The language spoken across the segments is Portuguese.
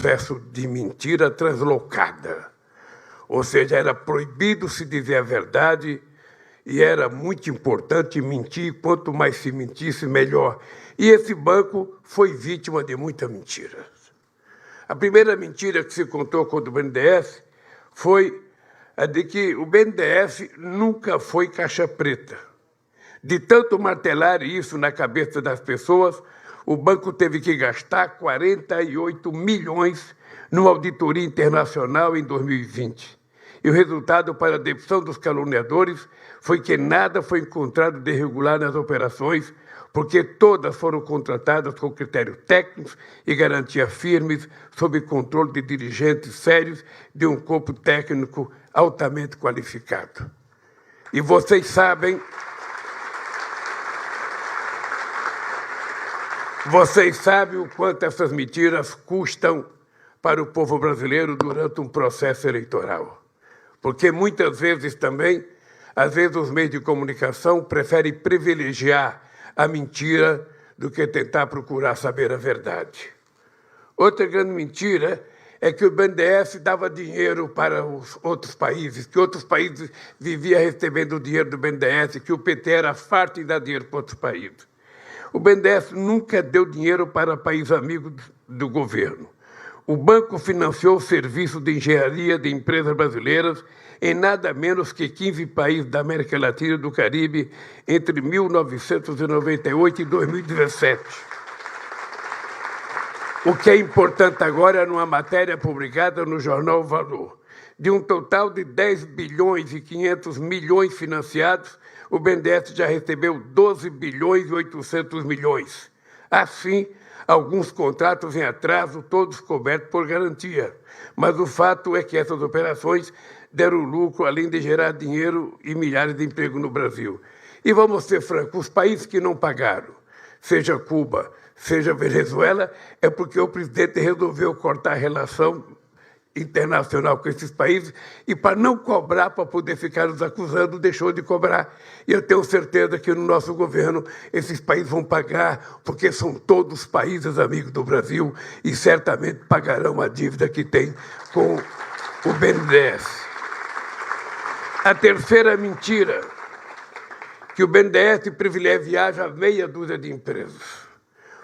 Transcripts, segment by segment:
processo de mentira translocada. Ou seja, era proibido se dizer a verdade e era muito importante mentir. Quanto mais se mentisse, melhor. E esse banco foi vítima de muita mentira. A primeira mentira que se contou contra o BNDES foi a de que o BNDES nunca foi caixa preta. De tanto martelar isso na cabeça das pessoas, o banco teve que gastar 48 milhões numa auditoria internacional em 2020. E o resultado para a demissão dos caluniadores foi que nada foi encontrado de irregular nas operações, porque todas foram contratadas com critérios técnicos e garantias firmes, sob controle de dirigentes sérios de um corpo técnico altamente qualificado. E vocês sabem o quanto essas mentiras custam para o povo brasileiro durante um processo eleitoral. Porque muitas vezes também, às vezes os meios de comunicação preferem privilegiar a mentira do que tentar procurar saber a verdade. Outra grande mentira é que o BNDES dava dinheiro para os outros países, que outros países viviam recebendo o dinheiro do BNDES, que o PT era farto em dar dinheiro para outros países. O BNDES nunca deu dinheiro para país amigo do governo. O banco financiou o serviço de engenharia de empresas brasileiras em nada menos que 15 países da América Latina e do Caribe entre 1998 e 2017. O que é importante agora, numa matéria publicada no jornal Valor, de um total de 10 bilhões e 500 milhões financiados, o BNDES já recebeu 12 bilhões e 800 milhões. Assim, alguns contratos em atraso, todos cobertos por garantia. Mas o fato é que essas operações deram lucro, além de gerar dinheiro e milhares de empregos no Brasil. E vamos ser francos, os países que não pagaram, seja Cuba, seja Venezuela, é porque o presidente resolveu cortar a relação internacional com esses países e, para não cobrar, para poder ficar nos acusando, deixou de cobrar. E eu tenho certeza que no nosso governo esses países vão pagar, porque são todos países amigos do Brasil e certamente pagarão a dívida que tem com o BNDES. A terceira mentira, que o BNDES privilegia meia dúzia de empresas.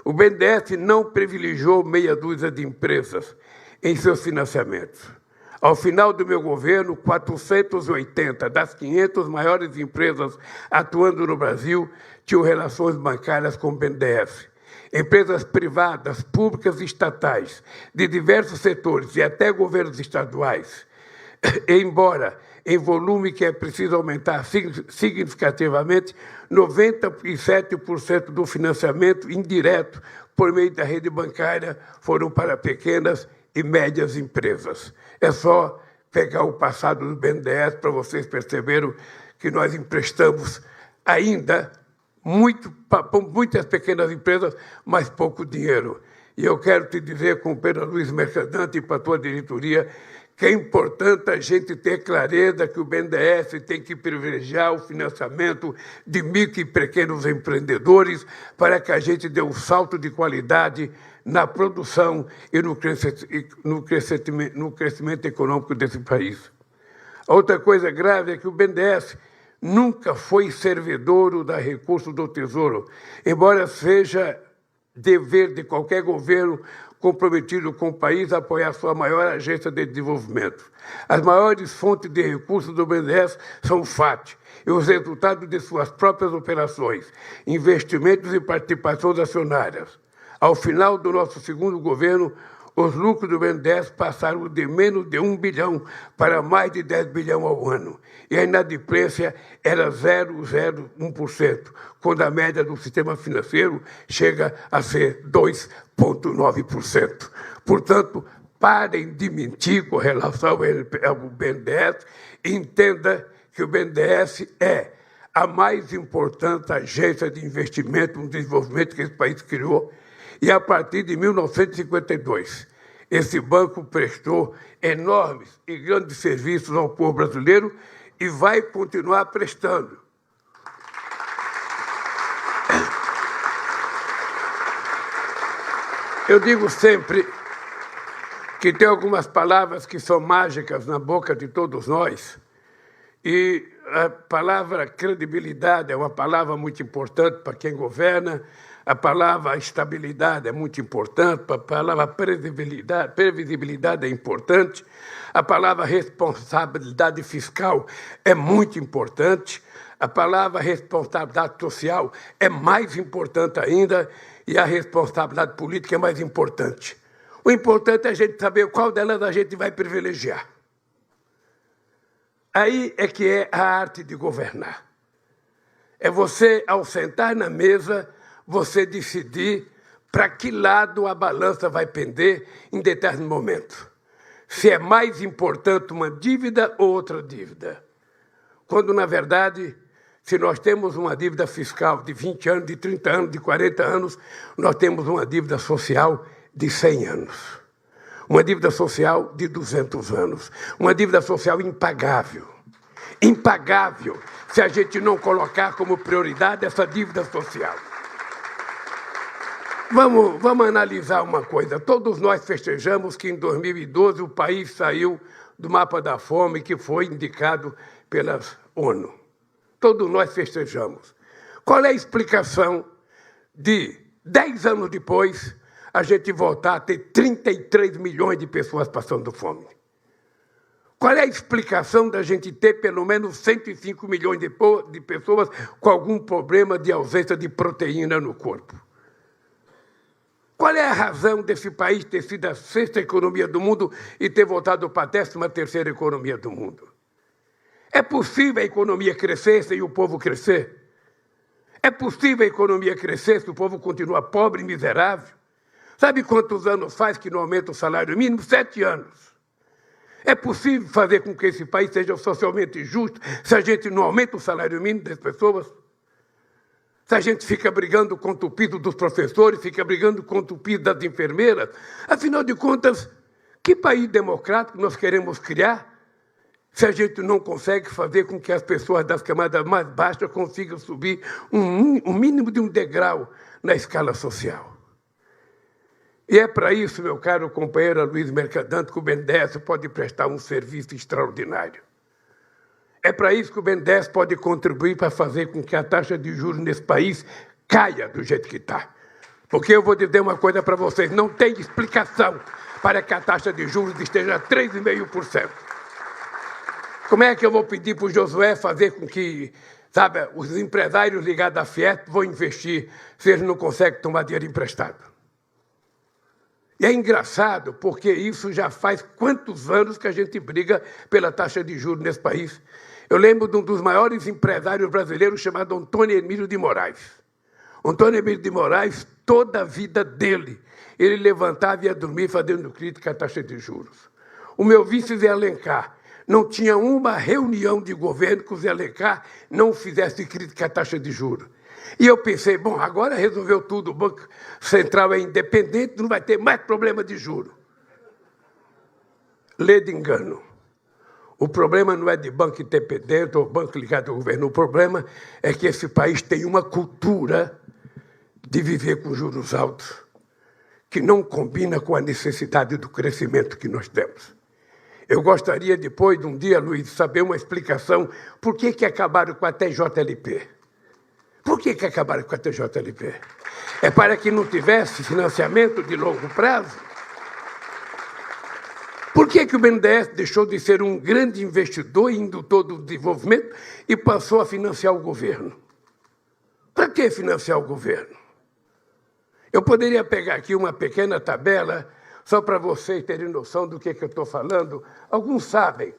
O BNDES não privilegiou meia dúzia de empresas em seus financiamentos. Ao final do meu governo, 480 das 500 maiores empresas atuando no Brasil tinham relações bancárias com o BNDES. Empresas privadas, públicas e estatais, de diversos setores e até governos estaduais, embora em volume que é preciso aumentar significativamente, 97% do financiamento indireto por meio da rede bancária foram para pequenas e médias empresas. É só pegar o passado do BNDES para vocês perceberem que nós emprestamos ainda muitas pequenas empresas, mas pouco dinheiro. E eu quero te dizer, com o Pedro Luiz Mercadante e para a tua diretoria, que é importante a gente ter clareza que o BNDES tem que privilegiar o financiamento de micro e pequenos empreendedores para que a gente dê um salto de qualidade na produção e no crescimento econômico desse país. A outra coisa grave é que o BNDES nunca foi servidor da recursos do Tesouro, embora seja dever de qualquer governo comprometido com o país a apoiar sua maior agência de desenvolvimento. As maiores fontes de recursos do BNDES são o FAT e os resultados de suas próprias operações, investimentos e participações acionárias. Ao final do nosso segundo governo, os lucros do BNDES passaram de menos de 1 bilhão para mais de 10 bilhões ao ano. E a inadimplência era 0,01%, quando a média do sistema financeiro chega a ser 2,9%. Portanto, parem de mentir com relação ao BNDES e entenda que o BNDES é a mais importante agência de investimento no desenvolvimento que esse país criou. E, a partir de 1952, esse banco prestou enormes e grandes serviços ao povo brasileiro e vai continuar prestando. Eu digo sempre que tem algumas palavras que são mágicas na boca de todos nós. E a palavra credibilidade é uma palavra muito importante para quem governa, a palavra estabilidade é muito importante, a palavra previsibilidade é importante, a palavra responsabilidade fiscal é muito importante, a palavra responsabilidade social é mais importante ainda e a responsabilidade política é mais importante. O importante é a gente saber qual delas a gente vai privilegiar. Aí é que é a arte de governar. É você, ao sentar na mesa, você decidir para que lado a balança vai pender em determinado momento. Se é mais importante uma dívida ou outra dívida. Quando, na verdade, se nós temos uma dívida fiscal de 20 anos, de 30 anos, de 40 anos, nós temos uma dívida social de 100 anos. Uma dívida social de 200 anos. Uma dívida social impagável. Impagável se a gente não colocar como prioridade essa dívida social. Vamos analisar uma coisa. Todos nós festejamos que em 2012 o país saiu do mapa da fome que foi indicado pela ONU. Todos nós festejamos. Qual é a explicação de 10 anos depois a gente voltar a ter 33 milhões de pessoas passando fome? Qual é a explicação da gente ter pelo menos 105 milhões de pessoas com algum problema de ausência de proteína no corpo? Qual é a razão desse país ter sido a 6ª economia do mundo e ter voltado para a 13ª economia do mundo? É possível a economia crescer sem o povo crescer? É possível a economia crescer se o povo continua pobre e miserável? Sabe quantos anos faz que não aumenta o salário mínimo? 7 anos. É possível fazer com que esse país seja socialmente justo se a gente não aumenta o salário mínimo das pessoas? Se a gente fica brigando contra o piso dos professores, fica brigando contra o piso das enfermeiras? Afinal de contas, que país democrático nós queremos criar se a gente não consegue fazer com que as pessoas das camadas mais baixas consigam subir um mínimo de um degrau na escala social? E é para isso, meu caro companheiro Luiz Mercadante, que o BNDES pode prestar um serviço extraordinário. É para isso que o BNDES pode contribuir para fazer com que a taxa de juros nesse país caia do jeito que está. Porque eu vou dizer uma coisa para vocês, não tem explicação para que a taxa de juros esteja a 3,5%. Como é que eu vou pedir para o Josué fazer com que, sabe, os empresários ligados à Fiesp vão investir se eles não conseguem tomar dinheiro emprestado? E é engraçado, porque isso já faz quantos anos que a gente briga pela taxa de juros nesse país. Eu lembro de um dos maiores empresários brasileiros chamado Antônio Emílio de Moraes. Antônio Emílio de Moraes, toda a vida dele, ele levantava e ia dormir fazendo crítica à taxa de juros. O meu vice Zé Alencar, não tinha uma reunião de governo que o Zé Alencar não fizesse crítica à taxa de juros. E eu pensei, bom, agora resolveu tudo, o Banco Central é independente, não vai ter mais problema de juros. Lê de engano. O problema não é de banco independente ou banco ligado ao governo. O problema é que esse país tem uma cultura de viver com juros altos que não combina com a necessidade do crescimento que nós temos. Eu gostaria, depois de um dia, Luiz, saber uma explicação por que acabaram com a TJLP. Por que acabaram com a TJLP? É para que não tivesse financiamento de longo prazo? Por que o BNDES deixou de ser um grande investidor e indutor do desenvolvimento e passou a financiar o governo? Para que financiar o governo? Eu poderia pegar aqui uma pequena tabela, só para vocês terem noção do que eu estou falando. Alguns sabem,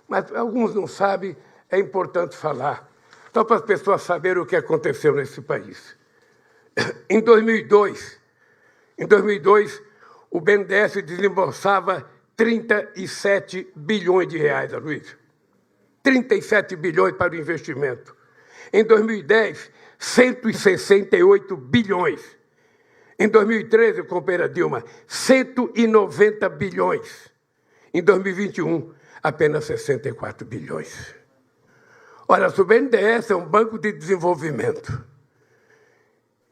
mas alguns não sabem, é importante falar. Só para as pessoas saberem o que aconteceu nesse país. Em 2002, o BNDES desembolsava 37 bilhões de reais, Luiz. 37 bilhões para o investimento. Em 2010, 168 bilhões. Em 2013, companheira Dilma, 190 bilhões. Em 2021, apenas 64 bilhões. Olha, o BNDES é um banco de desenvolvimento.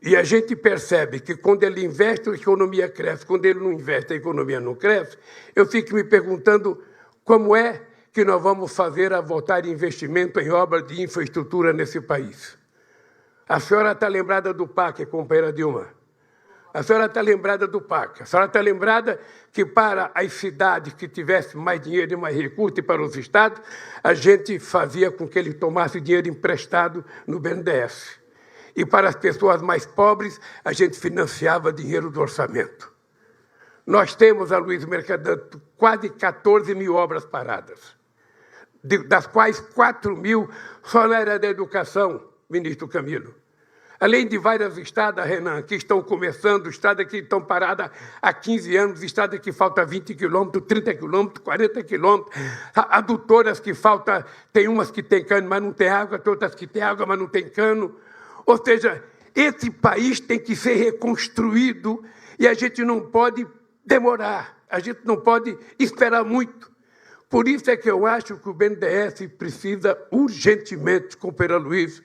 E a gente percebe que quando ele investe, a economia cresce. Quando ele não investe, a economia não cresce. Eu fico me perguntando como é que nós vamos fazer a voltar investimento em obras de infraestrutura nesse país. A senhora está lembrada do PAC, companheira Dilma? A senhora está lembrada do PAC. A senhora está lembrada que para as cidades que tivessem mais dinheiro e mais recursos, e para os estados, a gente fazia com que ele tomasse dinheiro emprestado no BNDES. E para as pessoas mais pobres, a gente financiava dinheiro do orçamento. Nós temos, Aloysio Mercadante, quase 14 mil obras paradas, das quais 4 mil só na área da educação, ministro Camilo. Além de várias estradas, Renan, que estão começando, estradas que estão paradas há 15 anos, estradas que faltam 20 quilômetros, 30 quilômetros, 40 quilômetros, adutoras que faltam, tem umas que tem cano, mas não tem água, tem outras que tem água, mas não tem cano. Ou seja, esse país tem que ser reconstruído e a gente não pode demorar, a gente não pode esperar muito. Por isso é que eu acho que o BNDES precisa urgentemente, companheiro Aloysio,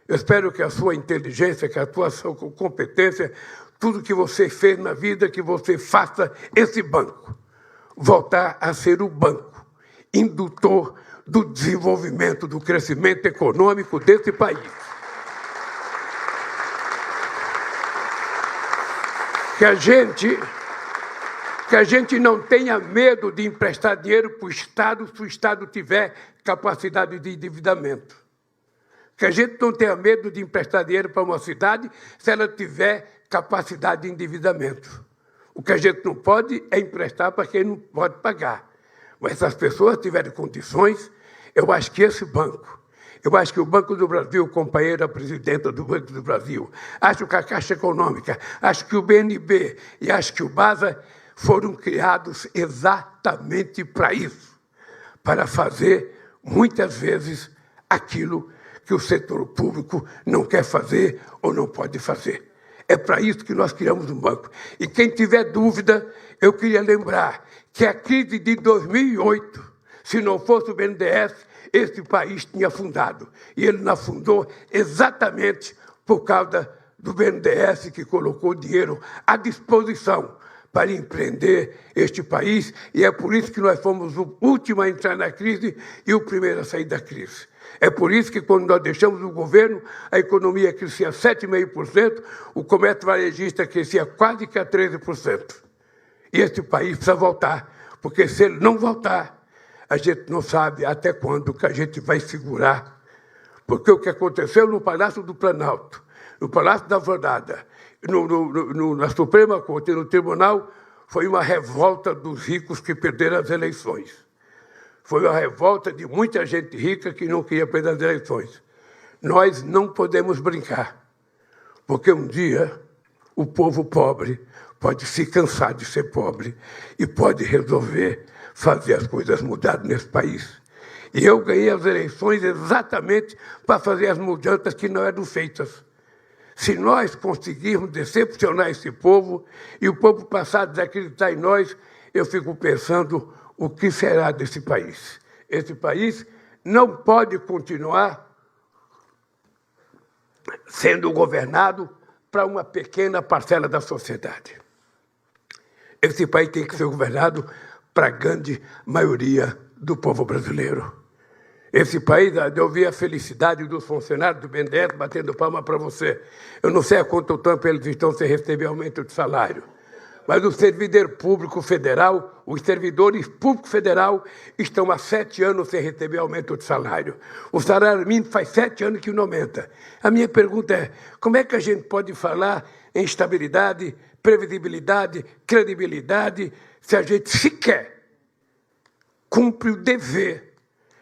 eu espero que a sua inteligência, que a sua competência, tudo que você fez na vida, que você faça esse banco voltar a ser o banco indutor do desenvolvimento, do crescimento econômico desse país. Que a gente não tenha medo de emprestar dinheiro para o Estado se o Estado tiver capacidade de endividamento. Que a gente não tenha medo de emprestar dinheiro para uma cidade se ela tiver capacidade de endividamento. O que a gente não pode é emprestar para quem não pode pagar. Mas se as pessoas tiverem condições, eu acho que esse banco, eu acho que o Banco do Brasil, companheira presidenta do Banco do Brasil, acho que a Caixa Econômica, acho que o BNB e acho que o BASA foram criados exatamente para isso, para fazer, muitas vezes, aquilo que o setor público não quer fazer ou não pode fazer. É para isso que nós criamos um banco. E quem tiver dúvida, eu queria lembrar que a crise de 2008, se não fosse o BNDES, esse país tinha afundado. E ele não afundou exatamente por causa do BNDES, que colocou dinheiro à disposição para empreender este país. E é por isso que nós fomos o último a entrar na crise e o primeiro a sair da crise. É por isso que, quando nós deixamos o governo, a economia crescia 7,5%, o comércio varejista crescia quase que a 13%. E esse país precisa voltar, porque se ele não voltar, a gente não sabe até quando que a gente vai segurar. Porque o que aconteceu no Palácio do Planalto, no Palácio da Alvorada, na Suprema Corte e no Tribunal, foi uma revolta dos ricos que perderam as eleições. Foi uma revolta de muita gente rica que não queria perder as eleições. Nós não podemos brincar, porque um dia o povo pobre pode se cansar de ser pobre e pode resolver fazer as coisas mudarem nesse país. E eu ganhei as eleições exatamente para fazer as mudanças que não eram feitas. Se nós conseguirmos decepcionar esse povo e o povo passar a desacreditar em nós, eu fico pensando o que será desse país. Esse país não pode continuar sendo governado para uma pequena parcela da sociedade. Esse país tem que ser governado para a grande maioria do povo brasileiro. Esse país, eu vi a felicidade dos funcionários do BNDES batendo palma para você. Eu não sei há quanto tempo eles estão sem receber aumento de salário, mas o servidor público federal, os servidores públicos federal estão há 7 anos sem receber aumento de salário. O salário mínimo faz 7 anos que não aumenta. A minha pergunta é, como é que a gente pode falar em estabilidade, previsibilidade, credibilidade, se a gente sequer cumpre o dever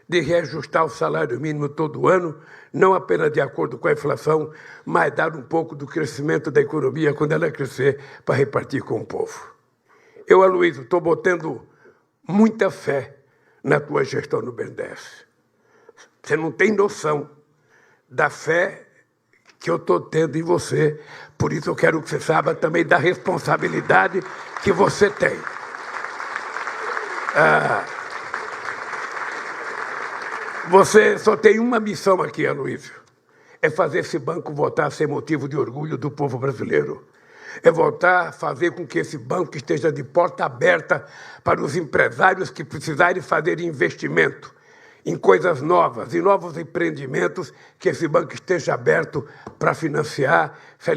de reajustar o salário mínimo todo ano, não apenas de acordo com a inflação, mas dar um pouco do crescimento da economia quando ela crescer para repartir com o povo. Eu, Aloysio, estou botando muita fé na tua gestão no BNDES. Você não tem noção da fé que eu estou tendo em você, por isso eu quero que você saiba também da responsabilidade que você tem. Você só tem uma missão aqui, Aloysio, é fazer esse banco voltar a ser motivo de orgulho do povo brasileiro. É voltar a fazer com que esse banco esteja de porta aberta para os empresários que precisarem fazer investimento em coisas novas, em novos empreendimentos, que esse banco esteja aberto para financiar se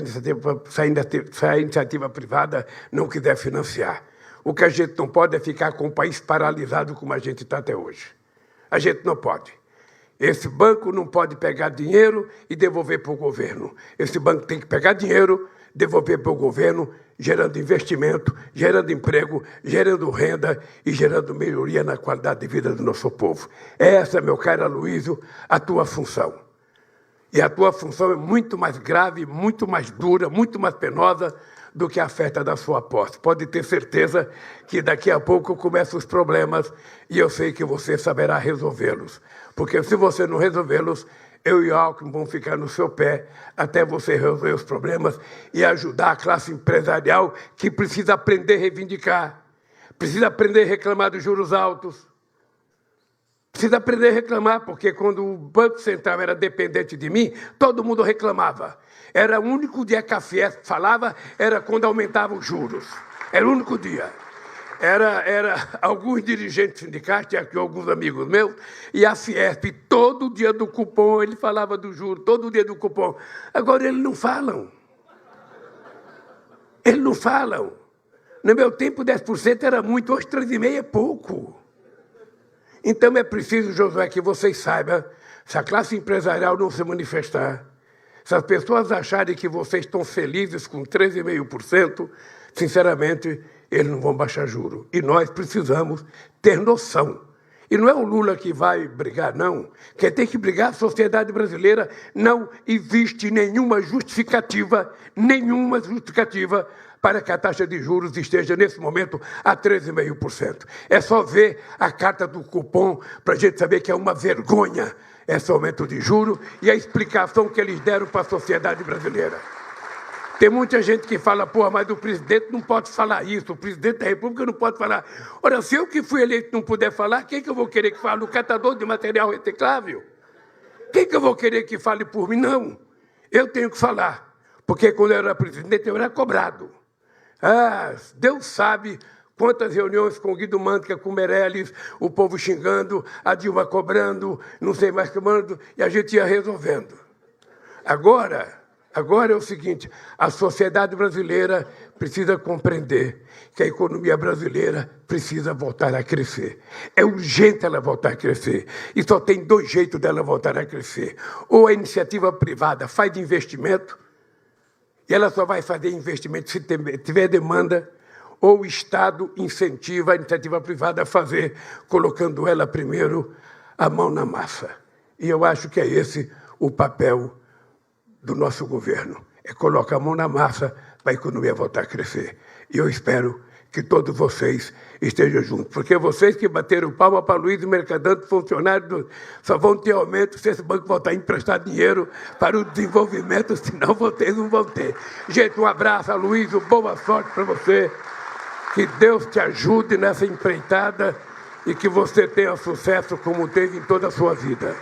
a iniciativa privada não quiser financiar. O que a gente não pode é ficar com o país paralisado como a gente está até hoje. A gente não pode. Esse banco não pode pegar dinheiro e devolver para o governo. Esse banco tem que pegar dinheiro, devolver para o governo, gerando investimento, gerando emprego, gerando renda e gerando melhoria na qualidade de vida do nosso povo. Essa, meu caro Aloysio, a tua função. E a tua função é muito mais grave, muito mais dura, muito mais penosa do que a festa da sua posse. Pode ter certeza que daqui a pouco começam os problemas e eu sei que você saberá resolvê-los. Porque se você não resolvê-los, eu e o Alckmin vamos ficar no seu pé até você resolver os problemas e ajudar a classe empresarial que precisa aprender a reivindicar, precisa aprender a reclamar dos juros altos, precisa aprender a reclamar, porque quando o Banco Central era dependente de mim, todo mundo reclamava. Era o único dia que a Fiesp falava, era quando aumentava os juros. Era o único dia. Era alguns dirigentes sindicais, tinha aqui alguns amigos meus, e a Fiesp, todo dia do cupom, ele falava do juro, todo dia do cupom. Agora eles não falam. Eles não falam. No meu tempo, 10% era muito, hoje 3,5% é pouco. Então é preciso, Josué, que vocês saibam, se a classe empresarial não se manifestar, se as pessoas acharem que vocês estão felizes com 13,5%, sinceramente, eles não vão baixar juro. E nós precisamos ter noção. E não é o Lula que vai brigar, não. Quem tem que brigar é a sociedade brasileira. Não existe nenhuma justificativa para que a taxa de juros esteja, nesse momento, a 13,5%. É só ver a carta do cupom para a gente saber que é uma vergonha esse aumento de juros e a explicação que eles deram para a sociedade brasileira. Tem muita gente que fala, porra, mas o presidente não pode falar isso, o presidente da República não pode falar. Ora, se eu que fui eleito não puder falar, quem que eu vou querer que fale? O catador de material reciclável? Quem que eu vou querer que fale por mim? Não, eu tenho que falar, porque quando eu era presidente eu era cobrado. Ah, Deus sabe quantas reuniões com o Guido Mantega, com o Meirelles, o povo xingando, a Dilma cobrando, não sei mais cobrando, e a gente ia resolvendo. Agora é o seguinte, a sociedade brasileira precisa compreender que a economia brasileira precisa voltar a crescer. É urgente ela voltar a crescer. E só tem dois jeitos dela voltar a crescer. Ou a iniciativa privada faz investimento, e ela só vai fazer investimento se tiver demanda, ou o Estado incentiva a iniciativa privada a fazer, colocando ela primeiro a mão na massa. E eu acho que é esse o papel do nosso governo, é colocar a mão na massa para a economia voltar a crescer. E eu espero que todos vocês estejam juntos, porque vocês que bateram palma para Luiz Mercadante, funcionários, só vão ter aumento se esse banco voltar a emprestar dinheiro para o desenvolvimento, senão vocês não vão ter. Gente, um abraço, Aloysio, boa sorte para você, que Deus te ajude nessa empreitada e que você tenha sucesso como teve em toda a sua vida.